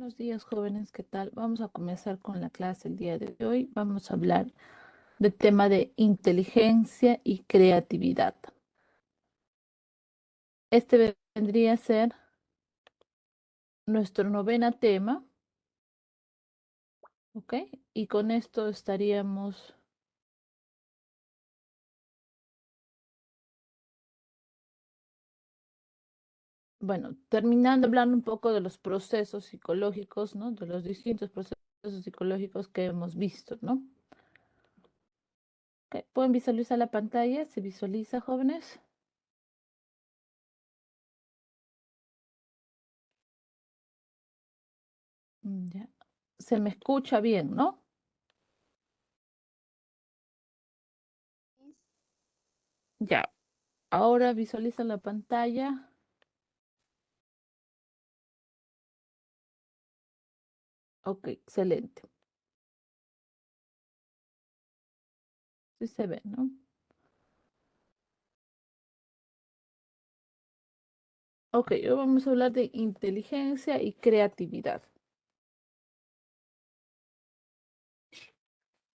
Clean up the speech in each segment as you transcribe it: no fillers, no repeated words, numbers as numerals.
Buenos días, jóvenes, ¿qué tal? Vamos a comenzar con la clase el día de hoy. Vamos a hablar del tema de inteligencia y creatividad. Este vendría a ser nuestro noveno tema, ¿ok? Y con esto estaríamos, bueno, terminando hablando un poco de los procesos psicológicos, ¿no? De los distintos procesos psicológicos que hemos visto, ¿no? Ok, ¿pueden visualizar la pantalla? ¿Se visualiza, jóvenes? Ya. Se me escucha bien, ¿no? Ya. Ahora visualiza la pantalla. Ok, excelente. Sí se ve, ¿no? Ok, hoy vamos a hablar de inteligencia y creatividad.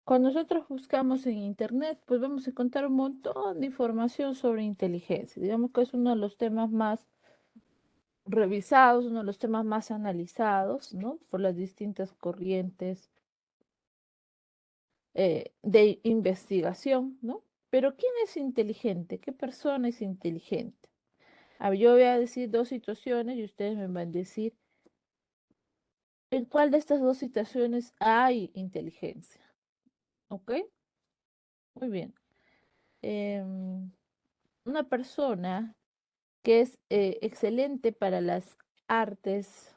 Cuando nosotros buscamos en internet, pues vamos a encontrar un montón de información sobre inteligencia. Digamos que es uno de los temas más revisados, uno de los temas más analizados, ¿no? Por las distintas corrientes de investigación, ¿no? Pero ¿quién es inteligente? ¿Qué persona es inteligente? A ver, yo voy a decir dos situaciones y ustedes me van a decir en cuál de estas dos situaciones hay inteligencia. ¿Ok? Muy bien. Em, una persona que es excelente para las artes,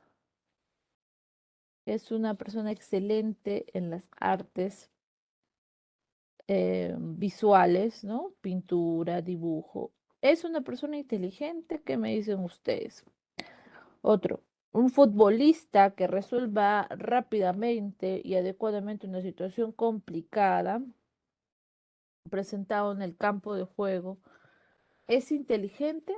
es una persona excelente en las artes visuales, ¿no? Pintura, dibujo. Es una persona inteligente, ¿qué me dicen ustedes? Otro, un futbolista que resuelva rápidamente y adecuadamente una situación complicada presentado en el campo de juego. ¿Es inteligente?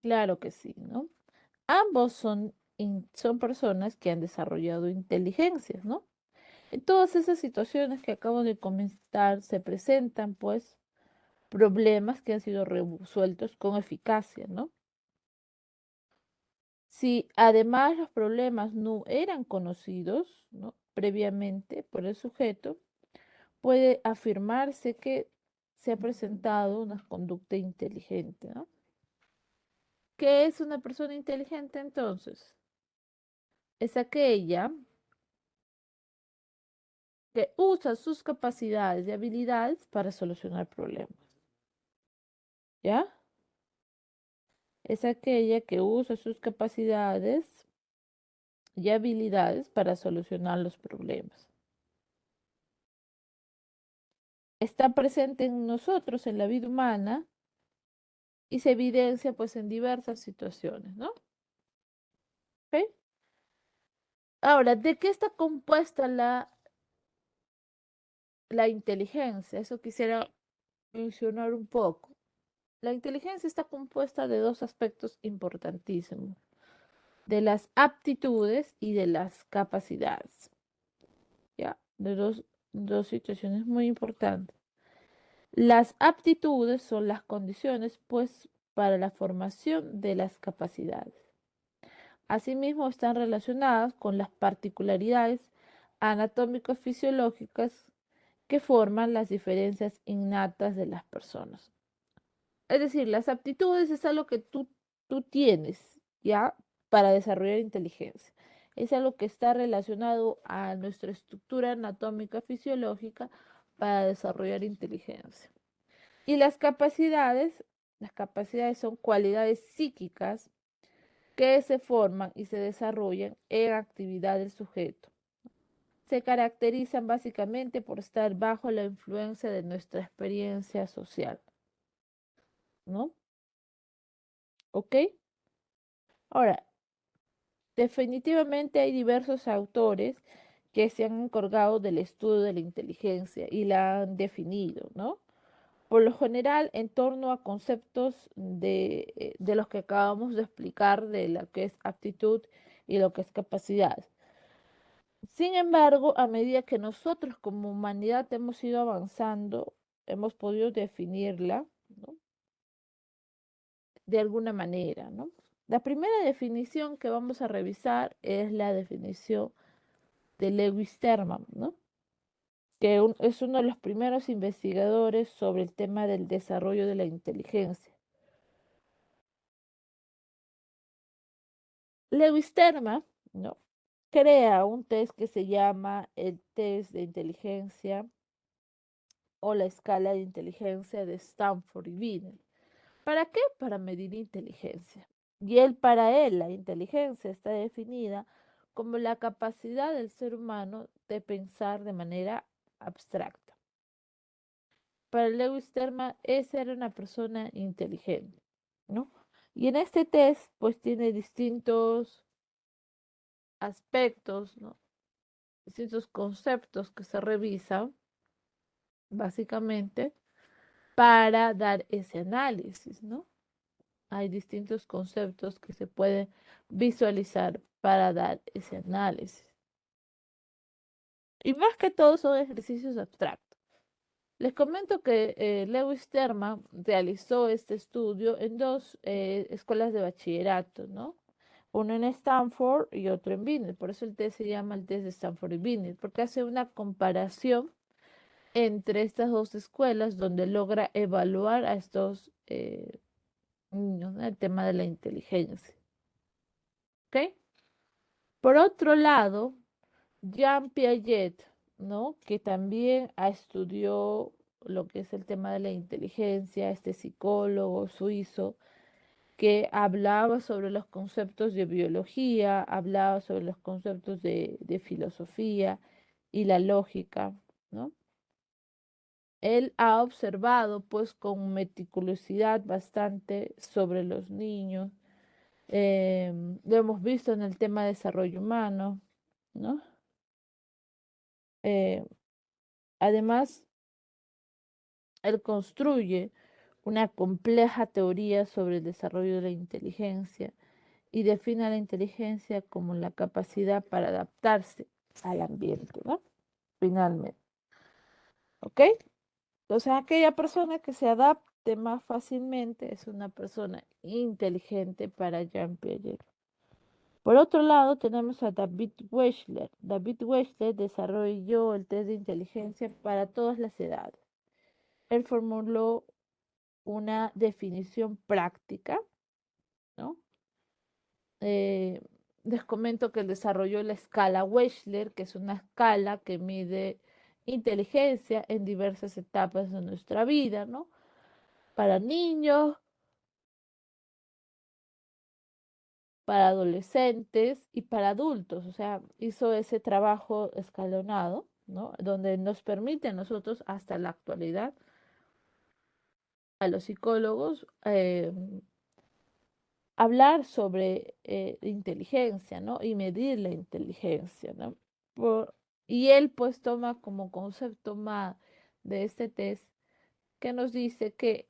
Claro que sí, ¿no? Ambos son personas que han desarrollado inteligencias, ¿no? En todas esas situaciones que acabo de comentar se presentan, pues, problemas que han sido resueltos con eficacia, ¿no? Si además los problemas no eran conocidos, ¿no? Previamente por el sujeto, puede afirmarse que se ha presentado una conducta inteligente, ¿no? ¿Qué es una persona inteligente entonces? Es aquella que usa sus capacidades y habilidades para solucionar problemas, ¿ya? Es aquella que usa sus capacidades y habilidades para solucionar los problemas. Está presente en nosotros, en la vida humana, y se evidencia pues en diversas situaciones, ¿no? ¿Ok? Ahora, ¿de qué está compuesta la inteligencia? Eso quisiera mencionar un poco. La inteligencia está compuesta de dos aspectos importantísimos, de las aptitudes y de las capacidades, ¿ya? De dos situaciones muy importantes. Las aptitudes son las condiciones, pues, para la formación de las capacidades. Asimismo, están relacionadas con las particularidades anatómicas fisiológicas que forman las diferencias innatas de las personas. Es decir, las aptitudes es algo que tú tienes, ¿ya? Para desarrollar inteligencia. Es algo que está relacionado a nuestra estructura anatómica fisiológica para desarrollar inteligencia. Y las capacidades son cualidades psíquicas que se forman y se desarrollan en actividad del sujeto. Se caracterizan básicamente por estar bajo la influencia de nuestra experiencia social, ¿no? ¿Ok? Ahora, Definitivamente hay diversos autores que se han encargado del estudio de la inteligencia y la han definido, ¿no? Por lo general, en torno a conceptos de los que acabamos de explicar, de lo que es aptitud y lo que es capacidad. Sin embargo, a medida que nosotros como humanidad hemos ido avanzando, hemos podido definirla, ¿no? De alguna manera, ¿no? La primera definición que vamos a revisar es la definición de Lewis Terman, ¿no? Es uno de los primeros investigadores sobre el tema del desarrollo de la inteligencia. Lewis Terman, ¿no? Crea un test que se llama el test de inteligencia o la escala de inteligencia de Stanford y Binet. ¿Para qué? Para medir inteligencia. Para él, la inteligencia está definida como la capacidad del ser humano de pensar de manera abstracta. Para Lewis Terman, esa era una persona inteligente, ¿no? Y en este test, pues tiene distintos aspectos, ¿no? Distintos conceptos que se revisan, básicamente, para dar ese análisis, ¿no? Hay distintos conceptos que se pueden visualizar para dar ese análisis. Y más que todo son ejercicios abstractos. Les comento que Lewis Terman realizó este estudio en dos escuelas de bachillerato, ¿no? Uno en Stanford y otro en Binet. Por eso el test se llama el test de Stanford y Binet, porque hace una comparación entre estas dos escuelas donde logra evaluar a estos niños, ¿no? El tema de la inteligencia. ¿Ok? Por otro lado, Jean Piaget, ¿no? Que también estudió lo que es el tema de la inteligencia, este psicólogo suizo, que hablaba sobre los conceptos de biología, hablaba sobre los conceptos de filosofía y la lógica, ¿no? Él ha observado, pues, con meticulosidad bastante sobre los niños. Lo hemos visto en el tema de desarrollo humano, ¿no? Eh, Además, él construye una compleja teoría sobre el desarrollo de la inteligencia y define a la inteligencia como la capacidad para adaptarse al ambiente, ¿no? Finalmente, ¿ok? Entonces, aquella persona que se adapte más fácilmente es una persona inteligente para Jean Piaget. Por otro lado, tenemos a David Wechsler. David Wechsler desarrolló el test de inteligencia para todas las edades. Él formuló una definición práctica, ¿no? Eh, Les comento que él desarrolló la escala Wechsler, que es una escala que mide inteligencia en diversas etapas de nuestra vida, ¿no? Para niños, para adolescentes y para adultos. O sea, hizo ese trabajo escalonado, ¿no? Donde nos permite a nosotros, hasta la actualidad, a los psicólogos, hablar sobre inteligencia, ¿no? Y medir la inteligencia, ¿no? Y él pues toma como concepto más de este test que nos dice que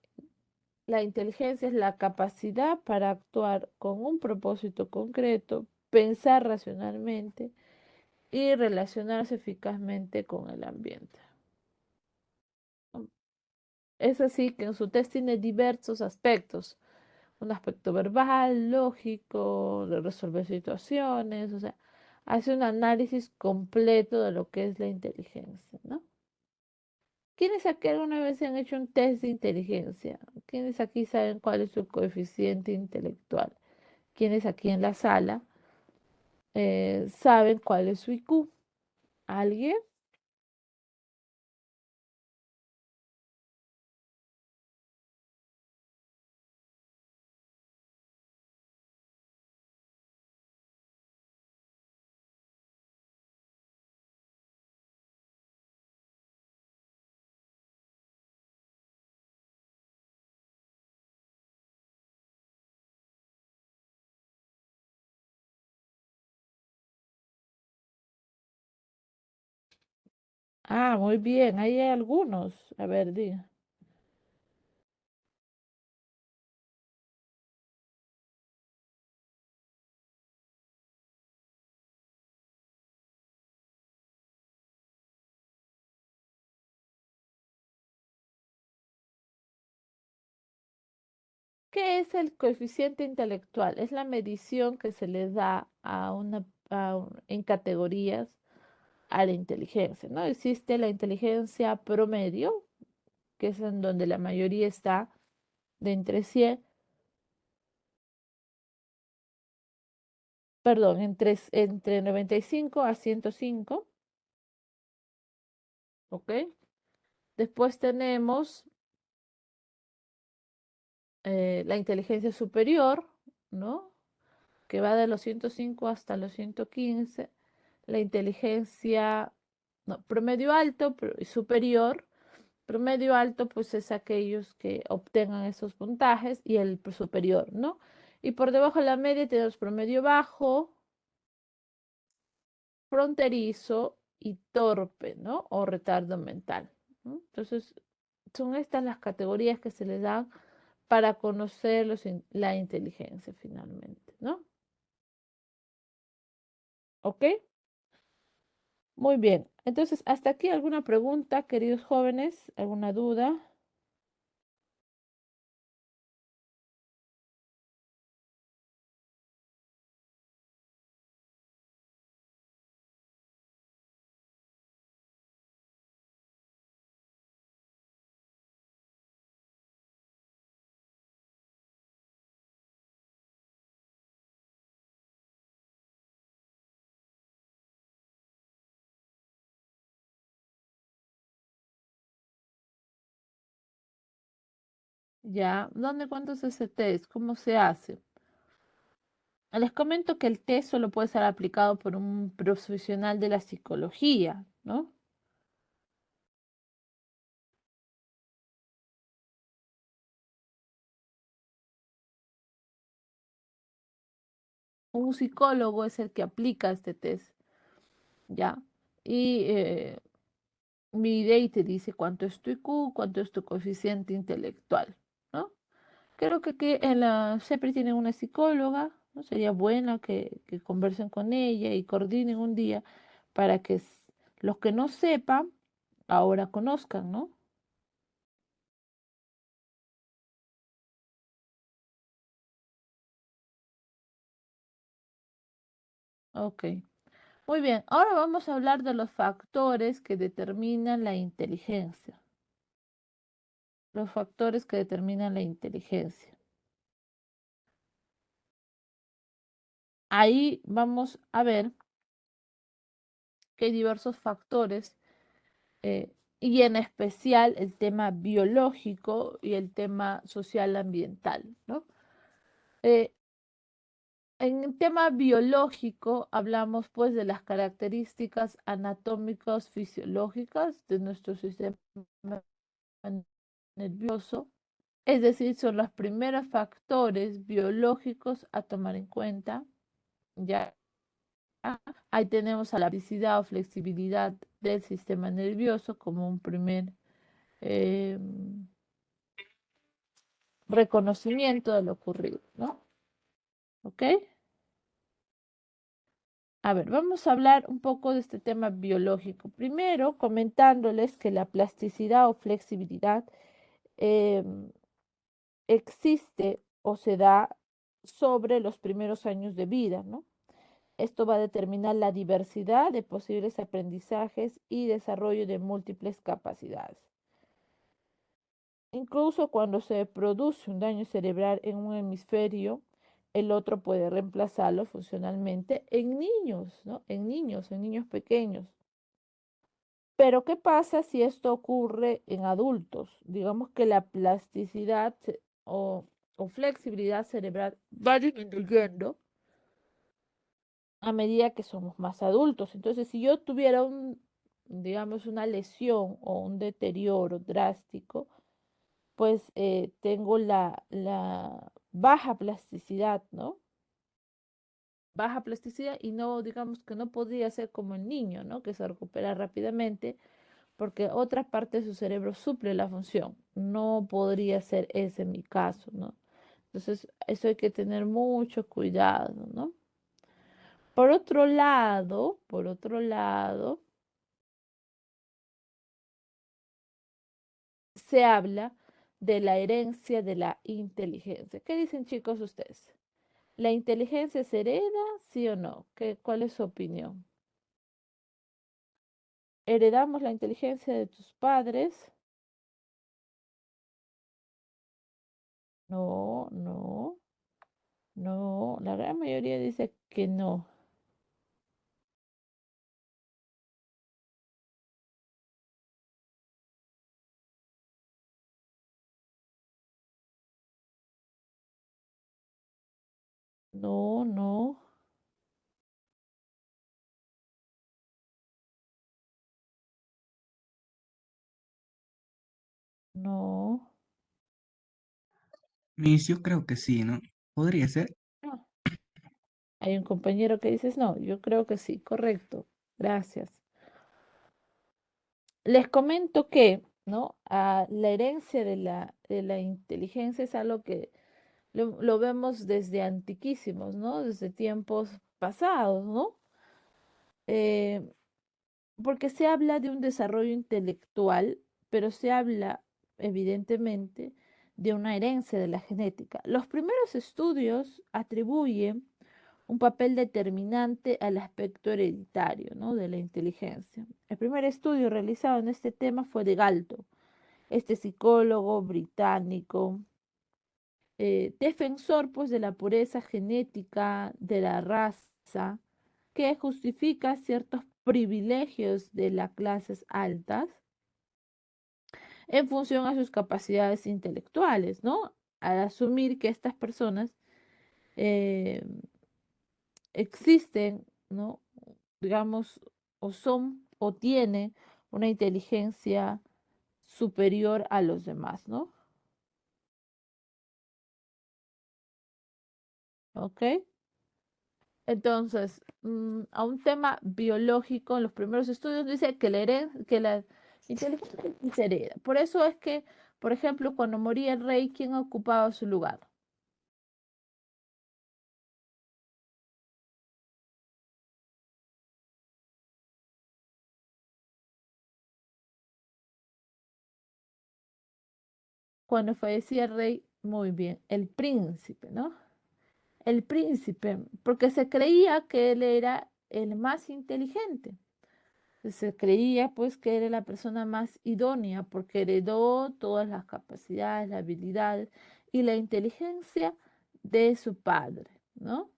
la inteligencia es la capacidad para actuar con un propósito concreto, pensar racionalmente y relacionarse eficazmente con el ambiente. Es así que en su test tiene diversos aspectos, un aspecto verbal, lógico, de resolver situaciones, o sea, hace un análisis completo de lo que es la inteligencia, ¿no? ¿Quiénes aquí alguna vez se han hecho un test de inteligencia? ¿Quiénes aquí saben cuál es su coeficiente intelectual? ¿Quiénes aquí en la sala saben cuál es su IQ? ¿Alguien? Ah, muy bien, ahí hay algunos. A ver, diga. ¿Qué es el coeficiente intelectual? Es la medición que se le da en categorías a la inteligencia, ¿no? Existe la inteligencia promedio, que es en donde la mayoría está de entre 100, perdón, entre 95 a 105, ¿ok? Después tenemos la inteligencia superior, ¿no? Que va de los 105 hasta los 115. La inteligencia, no, promedio alto y superior. Promedio alto, pues es aquellos que obtengan esos puntajes y el superior, ¿no? Y por debajo de la media tenemos promedio bajo, fronterizo y torpe, ¿no? O retardo mental, ¿no? Entonces, son estas las categorías que se le dan para conocer la inteligencia finalmente, ¿no? ¿Ok? Muy bien. Entonces, hasta aquí alguna pregunta, queridos jóvenes, alguna duda. Ya, ¿dónde, cuánto es ese test? ¿Cómo se hace? Les comento que el test solo puede ser aplicado por un profesional de la psicología, ¿no? Un psicólogo es el que aplica este test, ¿ya? Y mide y te dice cuánto es tu IQ, cuánto es tu coeficiente intelectual, ¿no? Creo que en la siempre tienen una psicóloga, ¿no? Sería bueno que conversen con ella y coordinen un día para que los que no sepan ahora conozcan, ¿no? Ok. Muy bien, ahora vamos a hablar de los factores que determinan la inteligencia. Los factores que determinan la inteligencia. Ahí vamos a ver que hay diversos factores y en especial el tema biológico y el tema social ambiental, ¿no? Eh, en el tema biológico hablamos pues de las características anatómicas fisiológicas de nuestro sistema nervioso. Es decir, son los primeros factores biológicos a tomar en cuenta. Ya ahí tenemos a la plasticidad o flexibilidad del sistema nervioso como un primer eh, reconocimiento de lo ocurrido, ¿no? ¿Ok? A ver, vamos a hablar un poco de este tema biológico. Primero, comentándoles que la plasticidad o flexibilidad em, existe o se da sobre los primeros años de vida, ¿no? Esto va a determinar la diversidad de posibles aprendizajes y desarrollo de múltiples capacidades. Incluso cuando se produce un daño cerebral en un hemisferio, el otro puede reemplazarlo funcionalmente en niños, ¿no? En niños pequeños. Pero ¿qué pasa si esto ocurre en adultos? Digamos que la plasticidad o flexibilidad cerebral va disminuyendo a medida que somos más adultos. Entonces, si yo tuviera digamos, una lesión o un deterioro drástico, pues tengo la baja plasticidad, ¿no? Baja plasticidad y no, digamos que no podría ser como el niño, ¿no? Que se recupera rápidamente, porque otra parte de su cerebro suple la función. No podría ser ese mi caso, ¿no? Entonces, eso hay que tener mucho cuidado, ¿no? Por otro lado, se habla de la herencia de la inteligencia. ¿Qué dicen, chicos, ustedes? ¿La inteligencia se hereda, sí o no? ¿Cuál es su opinión? ¿Heredamos la inteligencia de tus padres? No, no, no. La gran mayoría dice que no. No, no, no. Miss, yo creo que sí, ¿no? Podría ser. No. Hay un compañero que dice no. Yo creo que sí, correcto. Gracias. Les comento que, ¿no? La herencia de la inteligencia es algo que lo vemos desde antiquísimos, ¿no? Desde tiempos pasados, ¿no? Eh, porque se habla de un desarrollo intelectual, pero se habla, evidentemente, de una herencia de la genética. Los primeros estudios atribuyen un papel determinante al aspecto hereditario, ¿no? De la inteligencia. El primer estudio realizado en este tema fue de Galton, este psicólogo británico, defensor pues de la pureza genética de la raza, que justifica ciertos privilegios de las clases altas en función a sus capacidades intelectuales, ¿no? Al asumir que estas personas eh, existen, ¿no? Digamos, o son o tienen una inteligencia superior a los demás, ¿no? ¿Ok? Entonces, a un tema biológico, en los primeros estudios dice que que la inteligencia se hereda. Por eso es que, por ejemplo, cuando moría el rey, ¿quién ocupaba su lugar? Cuando fallecía el rey, muy bien, el príncipe, ¿no? El príncipe, porque se creía que él era el más inteligente. Se creía pues que era la persona más idónea porque heredó todas las capacidades, las habilidades y la inteligencia de su padre, ¿no?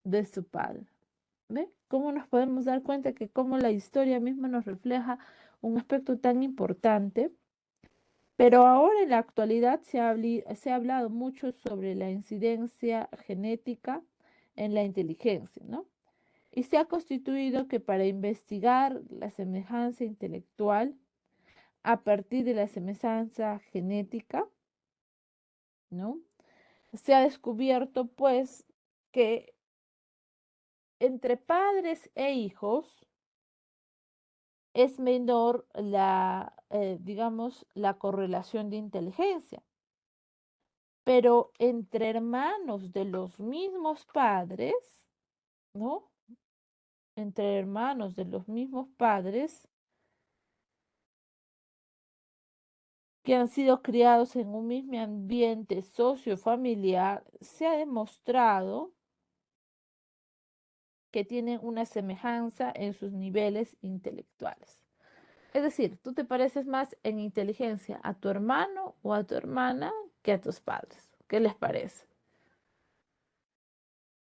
De su padre. ¿Ve? ¿Cómo nos podemos dar cuenta que como la historia misma nos refleja un aspecto tan importante? Pero ahora en la actualidad se ha hablado mucho sobre la incidencia genética en la inteligencia, ¿no? Y se ha constituido que para investigar la semejanza intelectual a partir de la semejanza genética, ¿no? Se ha descubierto pues que entre padres e hijos es menor digamos, la correlación de inteligencia, pero entre hermanos de los mismos padres, ¿no? Entre hermanos de los mismos padres que han sido criados en un mismo ambiente sociofamiliar, se ha demostrado que tienen una semejanza en sus niveles intelectuales. Es decir, tú te pareces más en inteligencia a tu hermano o a tu hermana que a tus padres. ¿Qué les parece?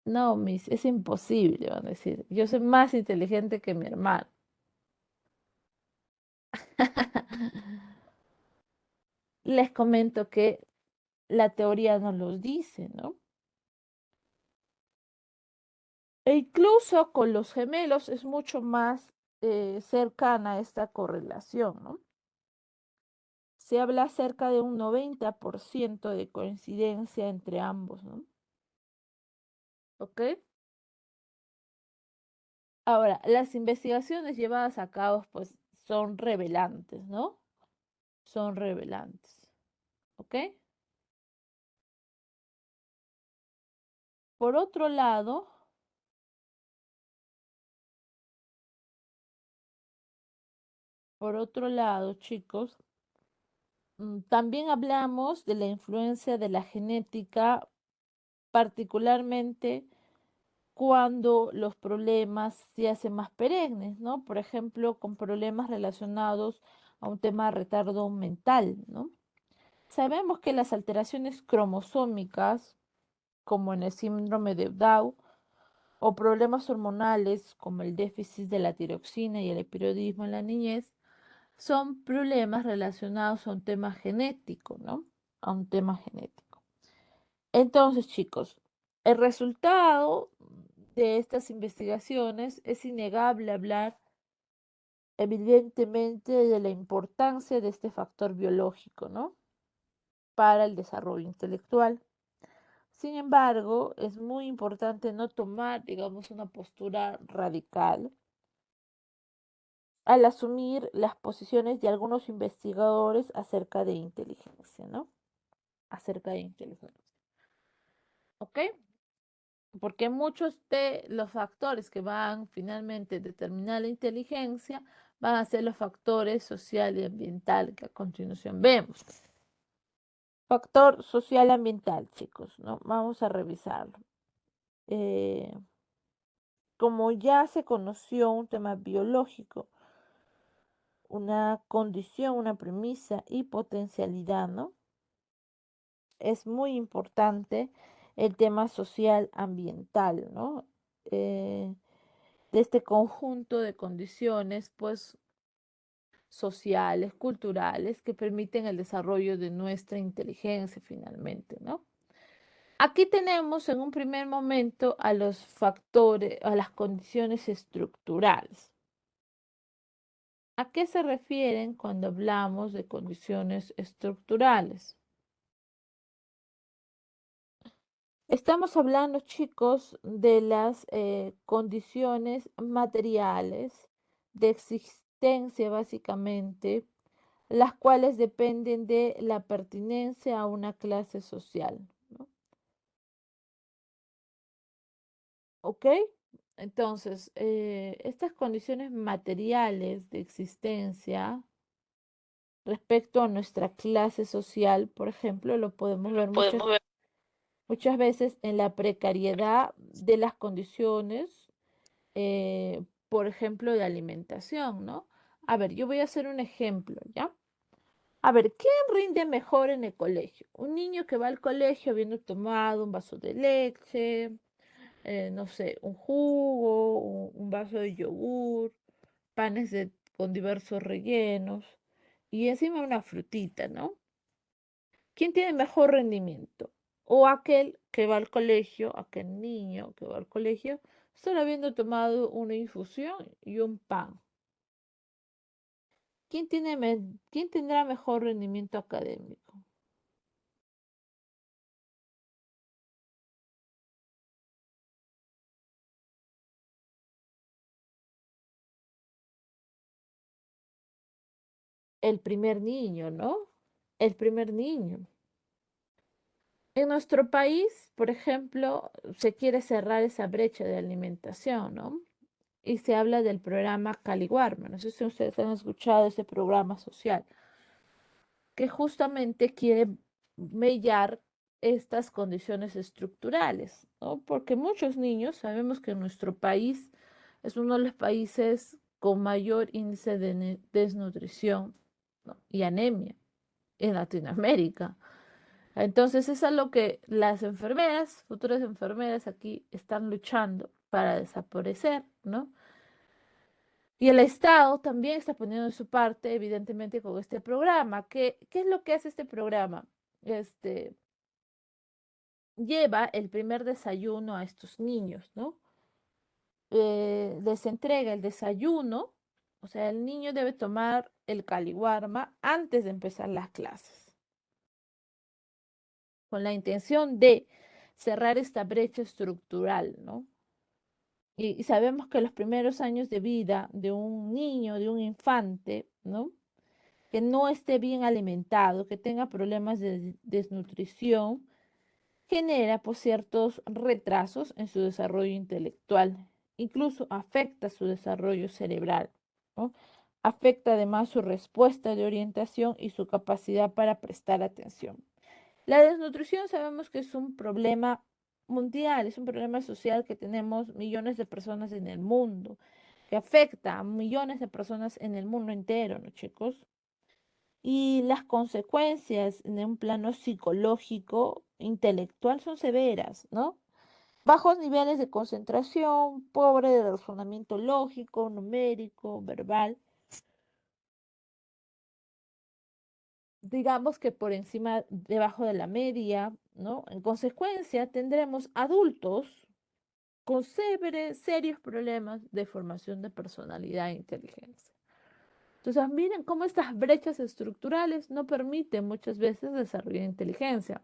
No, mis, es imposible, van a decir. Yo soy más inteligente que mi hermano. Les comento que la teoría nos los dice, ¿no? E incluso con los gemelos es mucho más cercana esta correlación, ¿no? Se habla acerca de un 90% de coincidencia entre ambos, ¿no? ¿Ok? Ahora, las investigaciones llevadas a cabo, pues, son revelantes, ¿no? Son revelantes, ¿ok? Por otro lado, chicos, también hablamos de la influencia de la genética, particularmente cuando los problemas se hacen más perennes, ¿no? Por ejemplo, con problemas relacionados a un tema de retardo mental, ¿no? Sabemos que las alteraciones cromosómicas, como en el síndrome de Down, o problemas hormonales, como el déficit de la tiroxina y el hipotiroidismo en la niñez, son problemas relacionados a un tema genético, ¿no? A un tema genético. Entonces, chicos, el resultado de estas investigaciones es innegable hablar evidentemente de la importancia de este factor biológico, ¿no? Para el desarrollo intelectual. Sin embargo, es muy importante no tomar, digamos, una postura radical al asumir las posiciones de algunos investigadores acerca de inteligencia, ¿no? Acerca de inteligencia. ¿Ok? Porque muchos de los factores que van finalmente a determinar la inteligencia van a ser los factores social y ambiental que a continuación vemos. Factor social ambiental, chicos, ¿no? Vamos a revisarlo. Como ya se conoció un tema biológico, una condición, una premisa y potencialidad, ¿no? Es muy importante el tema social ambiental, ¿no? De este conjunto de condiciones, pues, sociales, culturales, que permiten el desarrollo de nuestra inteligencia finalmente, ¿no? Aquí tenemos en un primer momento a los factores, a las condiciones estructurales. ¿A qué se refieren cuando hablamos de condiciones estructurales? Estamos hablando, chicos, de las condiciones materiales de existencia, básicamente, las cuales dependen de la pertenencia a una clase social, ¿no? ¿Ok? Entonces, estas condiciones materiales de existencia respecto a nuestra clase social, por ejemplo, lo podemos ver Podemos ver. muchas veces en la precariedad de las condiciones, por ejemplo, de alimentación, ¿no? A ver, yo voy a hacer un ejemplo, ¿ya? A ver, ¿quién rinde mejor en el colegio? Un niño que va al colegio habiendo tomado un vaso de leche, no sé, un jugo, un vaso de yogur, con diversos rellenos y encima una frutita, ¿no? ¿Quién tiene mejor rendimiento? O aquel que va al colegio, aquel niño que va al colegio, solo habiendo tomado una infusión y un pan. ¿Quién tendrá mejor rendimiento académico? El primer niño, ¿no? El primer niño. En nuestro país, por ejemplo, se quiere cerrar esa brecha de alimentación, ¿no? Y se habla del programa Caliwarma. No sé si ustedes han escuchado ese programa social, que justamente quiere mellar estas condiciones estructurales, ¿no? Porque muchos niños, sabemos que nuestro país es uno de los países con mayor índice de desnutrición, ¿no? Y anemia en Latinoamérica. Entonces es algo que las enfermeras, futuras enfermeras aquí están luchando para desaparecer, ¿no? Y el Estado también está poniendo de su parte, evidentemente, con este programa. ¿Qué es lo que hace este programa? Este, lleva el primer desayuno a estos niños, ¿no? Les entrega el desayuno, o sea, el niño debe tomar el caliwarma antes de empezar las clases, con la intención de cerrar esta brecha estructural, ¿no? Y sabemos que los primeros años de vida de un niño, de un infante, ¿no? Que no esté bien alimentado, que tenga problemas de desnutrición, genera pues, ciertos retrasos en su desarrollo intelectual, incluso afecta su desarrollo cerebral, ¿no? Afecta además su respuesta de orientación y su capacidad para prestar atención. La desnutrición sabemos que es un problema mundial, es un problema social que tenemos millones de personas en el mundo, que afecta a millones de personas en el mundo entero, ¿no, chicos? Y las consecuencias en un plano psicológico, intelectual, son severas, ¿no? Bajos niveles de concentración, pobre de razonamiento lógico, numérico, verbal. Digamos que por encima, debajo de la media, ¿no? En consecuencia, tendremos adultos con serios problemas de formación de personalidad e inteligencia. Entonces, miren cómo estas brechas estructurales no permiten muchas veces desarrollar inteligencia.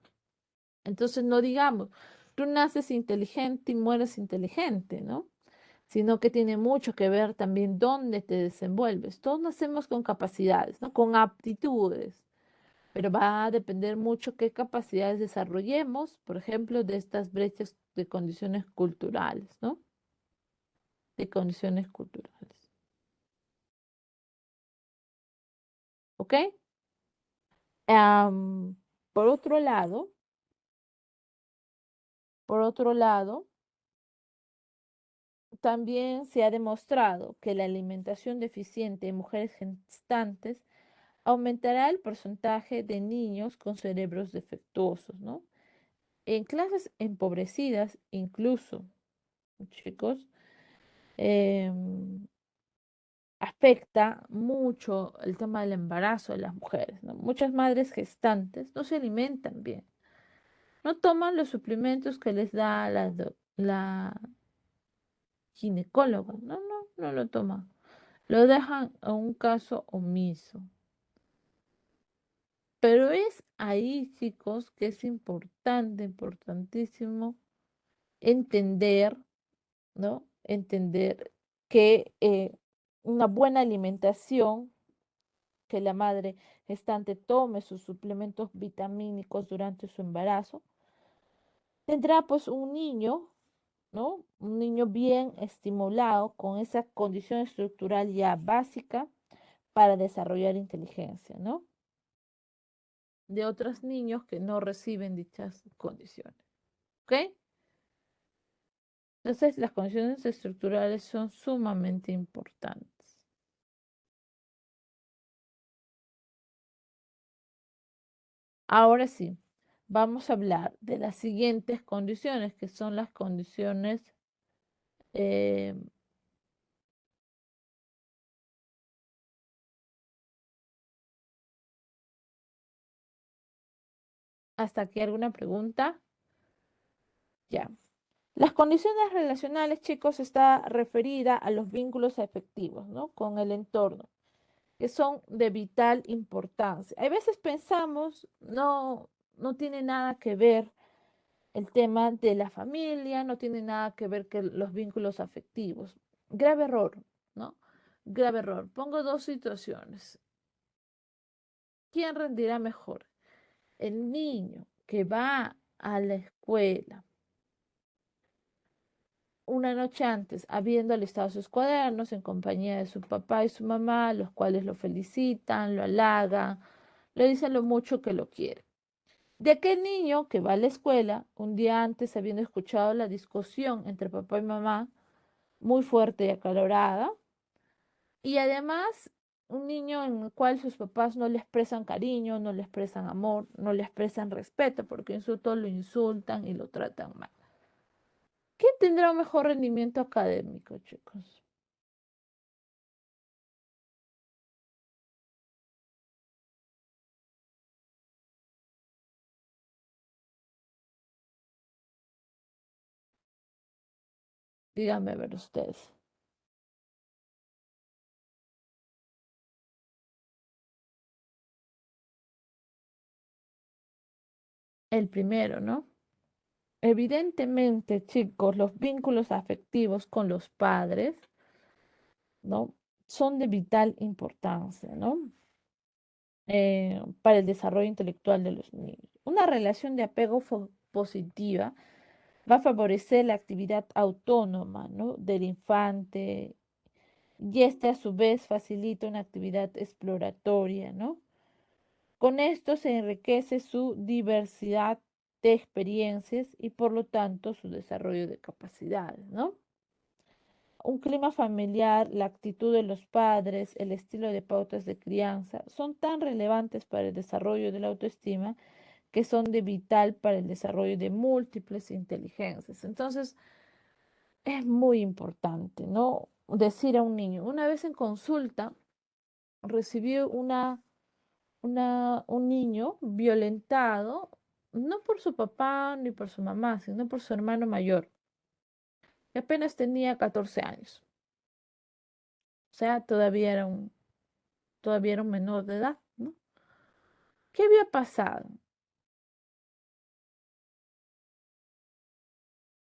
Entonces, no digamos, tú naces inteligente y mueres inteligente, ¿no? Sino que tiene mucho que ver también dónde te desenvuelves. Todos nacemos con capacidades, ¿no? Con aptitudes, pero va a depender mucho qué capacidades desarrollemos, por ejemplo, de estas brechas de condiciones culturales, ¿no? De condiciones culturales. ¿Ok? Am, por otro lado, por otro lado, también se ha demostrado que la alimentación deficiente en mujeres gestantes aumentará el porcentaje de niños con cerebros defectuosos, ¿no? En clases empobrecidas, incluso, chicos, em, afecta mucho el tema del embarazo de las mujeres, ¿no? Muchas madres gestantes no se alimentan bien, no toman los suplementos que les da la ginecóloga, no lo toman, lo dejan a un caso omiso. Pero es ahí, chicos, que es importante, importantísimo entender, ¿no? Entender que una buena alimentación, que la madre gestante tome sus suplementos vitamínicos durante su embarazo, tendrá pues un niño, ¿no? Un niño bien estimulado con esa condición estructural ya básica para desarrollar inteligencia, ¿no? De otros niños que no reciben dichas condiciones, ¿ok? Entonces, las condiciones estructurales son sumamente importantes. Ahora sí, vamos a hablar de las siguientes condiciones, que son las condiciones eh, hasta aquí alguna pregunta. Ya. Las condiciones relacionales, chicos, está referida a los vínculos afectivos, ¿no? Con el entorno, que son de vital importancia. A veces pensamos, no tiene nada que ver el tema de la familia, no tiene nada que ver que los vínculos afectivos. Grave error, ¿no? Grave error. Pongo dos situaciones. ¿Quién rendirá mejor? El niño que va a la escuela una noche antes, habiendo listado sus cuadernos en compañía de su papá y su mamá, los cuales lo felicitan, lo halagan, le dicen lo mucho que lo quiere. De aquel niño que va a la escuela un día antes, habiendo escuchado la discusión entre papá y mamá, muy fuerte y acalorada, y además un niño en el cual sus papás no le expresan cariño, no le expresan amor, no le expresan respeto, porque insultos lo insultan y lo tratan mal. ¿Quién tendrá un mejor rendimiento académico, chicos? Díganme a ver ustedes. El primero, ¿no? Evidentemente, chicos, los vínculos afectivos con los padres, ¿no? Son de vital importancia, ¿no? Para el desarrollo intelectual de los niños. Una relación de apego positiva va a favorecer la actividad autónoma, ¿no? del infante y este a su vez facilita una actividad exploratoria, ¿no? Con esto se enriquece su diversidad de experiencias y por lo tanto su desarrollo de capacidades, ¿no? Un clima familiar, la actitud de los padres, el estilo de pautas de crianza son tan relevantes para el desarrollo de la autoestima que son de vital para el desarrollo de múltiples inteligencias. Entonces, es muy importante, ¿no? Decir a un niño, una vez en consulta, recibí un niño violentado, no por su papá ni por su mamá, sino por su hermano mayor, que apenas tenía 14 años. O sea, todavía era un menor de edad, ¿no? ¿Qué había pasado?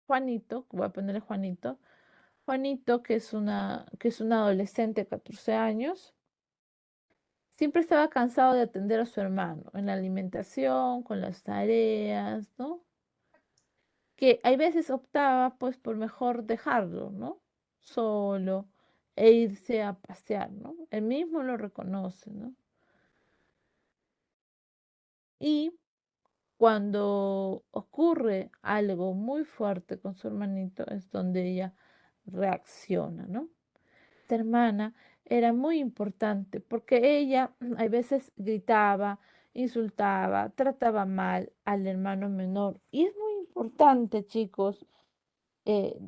Juanito, voy a ponerle Juanito, Juanito, que es un adolescente de 14 años, siempre estaba cansado de atender a su hermano en la alimentación, con las tareas, ¿no? Que hay veces optaba pues por mejor dejarlo, ¿no? Solo e irse a pasear, ¿no? Él mismo lo reconoce, ¿no? Y cuando ocurre algo muy fuerte con su hermanito es donde ella reacciona, ¿no? Esta hermana era muy importante porque ella a veces gritaba, insultaba, trataba mal al hermano menor. Y es muy importante, chicos, eh,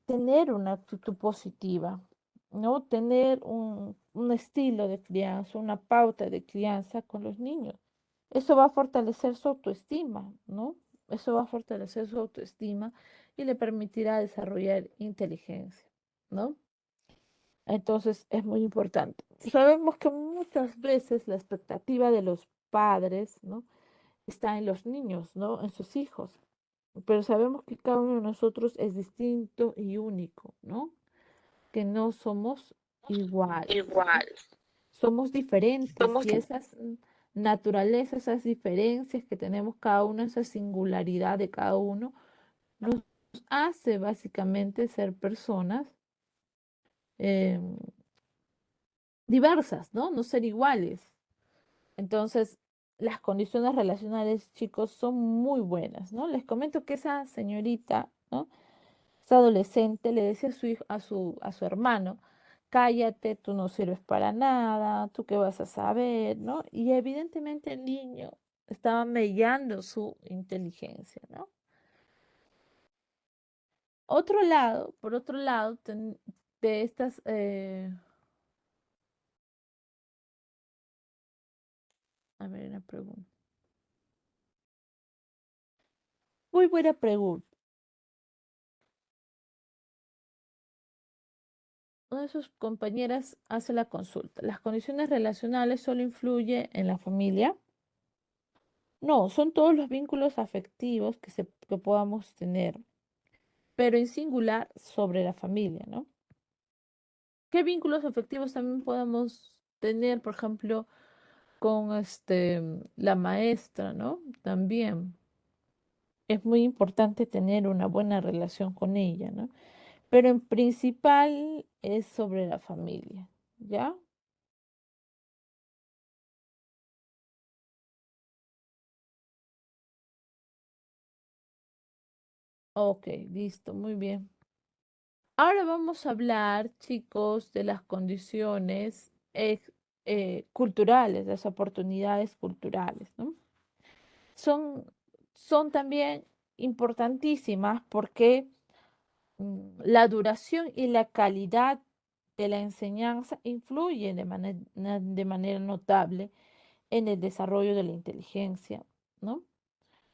tener una actitud positiva, ¿no? Tener un estilo de crianza, una pauta de crianza con los niños. Eso va a fortalecer su autoestima, ¿no? Eso va a fortalecer su autoestima y le permitirá desarrollar inteligencia, ¿no? Entonces es muy importante. Sabemos que muchas veces la expectativa de los padres, ¿no? está en los niños, ¿no? En sus hijos. Pero sabemos que cada uno de nosotros es distinto y único, ¿no? Que no somos iguales, ¿no? Igual. Somos diferentes Somos y esas naturalezas, esas diferencias que tenemos cada uno, esa singularidad de cada uno, nos hace básicamente ser personas eh, diversas, ¿no? No ser iguales. Entonces, las condiciones relacionales, chicos, son muy buenas, ¿no? Les comento que esa señorita, ¿no? Esa adolescente le decía a su hijo, a su hermano, cállate, tú no sirves para nada, tú qué vas a saber, ¿no? Y evidentemente el niño estaba mellando su inteligencia, ¿no? Por otro lado, de estas, a ver, una pregunta. Muy buena pregunta. Una de sus compañeras hace la consulta. ¿Las condiciones relacionales solo influyen en la familia? No, son todos los vínculos afectivos que podamos tener, pero en singular sobre la familia, ¿no? ¿Qué vínculos afectivos también podemos tener, por ejemplo, con la maestra, ¿no? También es muy importante tener una buena relación con ella, ¿no? Pero en principal es sobre la familia, ¿ya? Ok, listo, muy bien. Ahora vamos a hablar, chicos, de las condiciones culturales, las oportunidades culturales, ¿no? Son, son también importantísimas porque la duración y la calidad de la enseñanza influyen de manera notable en el desarrollo de la inteligencia, ¿no?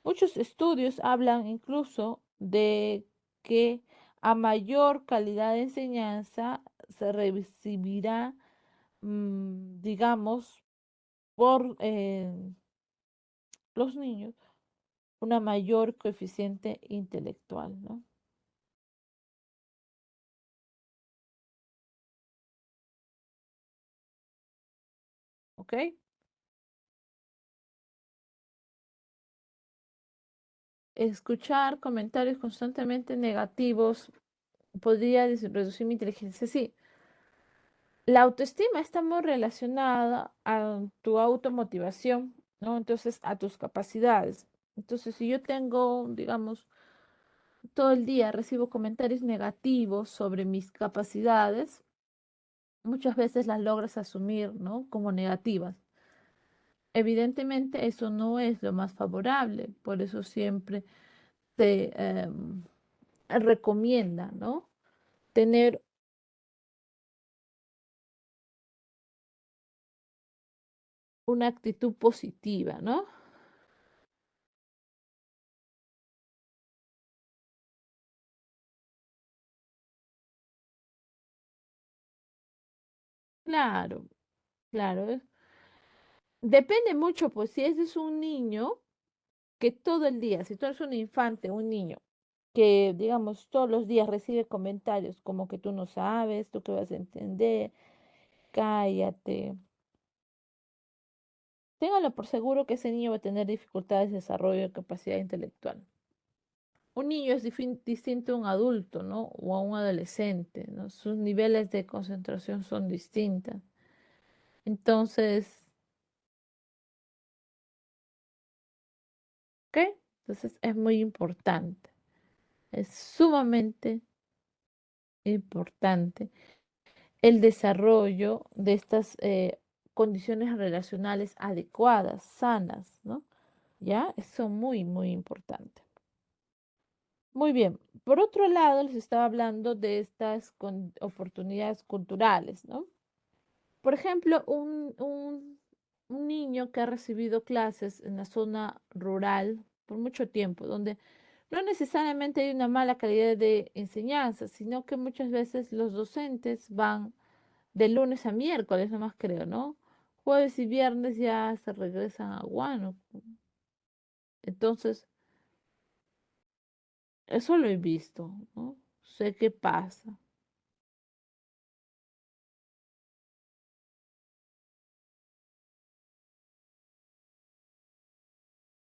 Muchos estudios hablan incluso de que a mayor calidad de enseñanza se recibirá, digamos, por los niños, una mayor coeficiente intelectual, ¿no? ¿Ok? Escuchar comentarios constantemente negativos podría reducir mi inteligencia. Sí, la autoestima está muy relacionada a tu automotivación, ¿no? Entonces, a tus capacidades. Entonces, si yo tengo, digamos, todo el día recibo comentarios negativos sobre mis capacidades, muchas veces las logras asumir, ¿no? Como negativas. Evidentemente, eso no es lo más favorable, por eso siempre te recomienda, ¿no? Tener una actitud positiva, ¿no? Claro, claro. Depende mucho, pues si ese es un niño que todo el día, si tú eres un infante, un niño que, digamos, todos los días recibe comentarios como que tú no sabes, tú que vas a entender, cállate. Téngalo por seguro que ese niño va a tener dificultades de desarrollo de capacidad intelectual. Un niño es distinto a un adulto, ¿no? O a un adolescente, ¿no? Sus niveles de concentración son distintas. Entonces, ¿qué? Entonces es muy importante, es sumamente importante el desarrollo de estas condiciones relacionales adecuadas, sanas, ¿no? ¿Ya? Eso es muy, muy importante. Muy bien. Por otro lado, les estaba hablando de estas oportunidades culturales, ¿no? Por ejemplo, un niño que ha recibido clases en la zona rural por mucho tiempo, donde no necesariamente hay una mala calidad de enseñanza, sino que muchas veces los docentes van de lunes a miércoles, nomás creo, ¿no? Jueves y viernes ya se regresan a Huánuco. Entonces, eso lo he visto, ¿no? Sé qué pasa,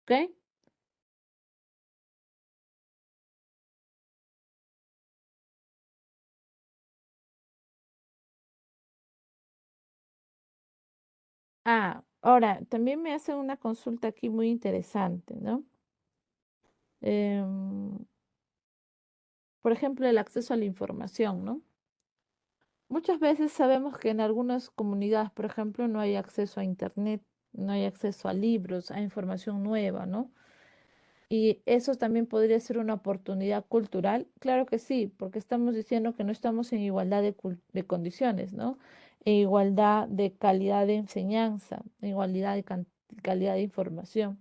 ¿ok? Ah, ahora, también me hacen una consulta aquí muy interesante, ¿no? Em, por ejemplo, el acceso a la información, ¿no? Muchas veces sabemos que en algunas comunidades, por ejemplo, no hay acceso a internet, no hay acceso a libros, a información nueva, ¿no? Y eso también podría ser una oportunidad cultural. Claro que sí, porque estamos diciendo que no estamos en igualdad de condiciones, ¿no? En igualdad de calidad de enseñanza, en igualdad de calidad de información.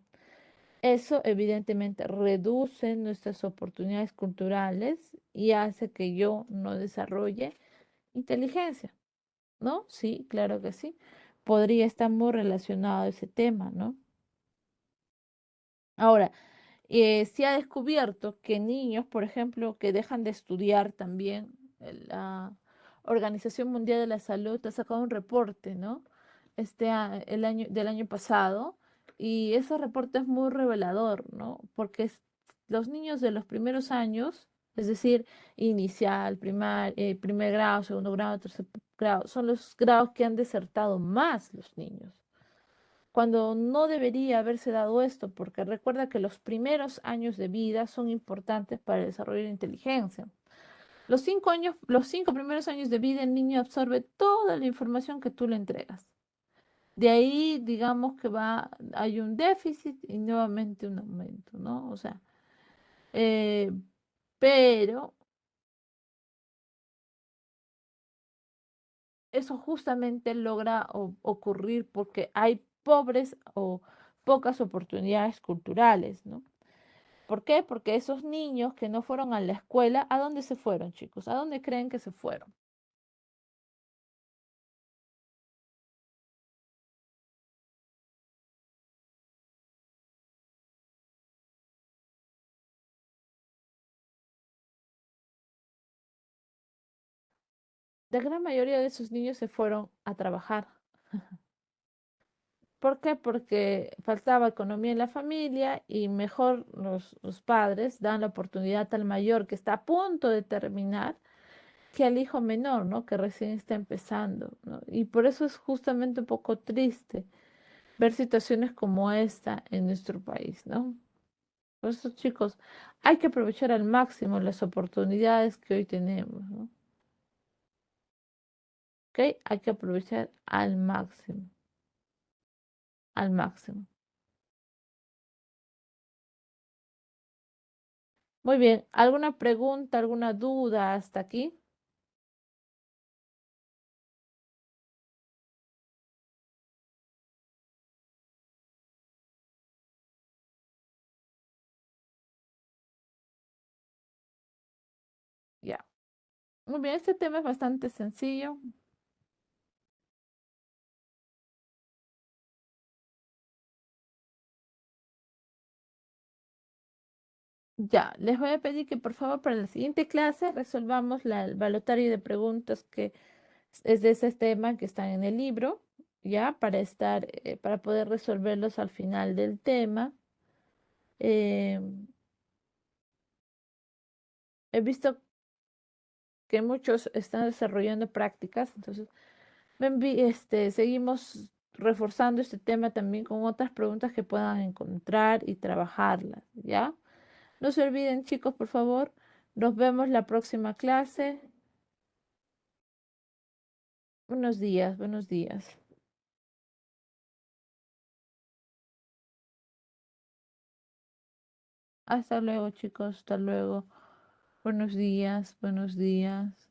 Eso evidentemente reduce nuestras oportunidades culturales y hace que yo no desarrolle inteligencia, ¿no? Sí, claro que sí. Podría estar muy relacionado a ese tema, ¿no? Ahora, se ha descubierto que niños, por ejemplo, que dejan de estudiar también, la Organización Mundial de la Salud ha sacado un reporte, ¿no? Del año pasado, y ese reporte es muy revelador, ¿no? Porque los niños de los primeros años, es decir, inicial, primer grado, segundo grado, tercer grado, son los grados que han desertado más los niños cuando no debería haberse dado esto, porque recuerda que los primeros años de vida son importantes para el desarrollo de la inteligencia. Los 5 primeros años de vida, el niño absorbe toda la información que tú le entregas. De ahí, digamos que hay un déficit y nuevamente un aumento, ¿no? O sea, eh, pero eso justamente logra ocurrir porque hay pobres o pocas oportunidades culturales, ¿no? ¿Por qué? Porque esos niños que no fueron a la escuela, ¿a dónde se fueron, chicos? ¿A dónde creen que se fueron? la gran mayoría de esos niños se fueron a trabajar. ¿Por qué? Porque faltaba economía en la familia y mejor los padres dan la oportunidad al mayor que está a punto de terminar que al hijo menor, ¿no? Que recién está empezando, ¿no? Y por eso es justamente un poco triste ver situaciones como esta en nuestro país, ¿no? Por eso, chicos, hay que aprovechar al máximo las oportunidades que hoy tenemos, ¿no? ¿Ok? Hay que aprovechar al máximo, al máximo. Muy bien, ¿alguna pregunta, alguna duda hasta aquí? Ya. Muy bien, este tema es bastante sencillo. Ya, les voy a pedir que por favor para la siguiente clase resolvamos el balotario de preguntas que es de ese tema que están en el libro, ya, para poder resolverlos al final del tema. Eh, He visto que muchos están desarrollando prácticas, entonces seguimos reforzando este tema también con otras preguntas que puedan encontrar y trabajarlas, ¿ya? No se olviden, chicos, por favor. Nos vemos la próxima clase. Buenos días, buenos días. Hasta luego, chicos, hasta luego. Buenos días, buenos días.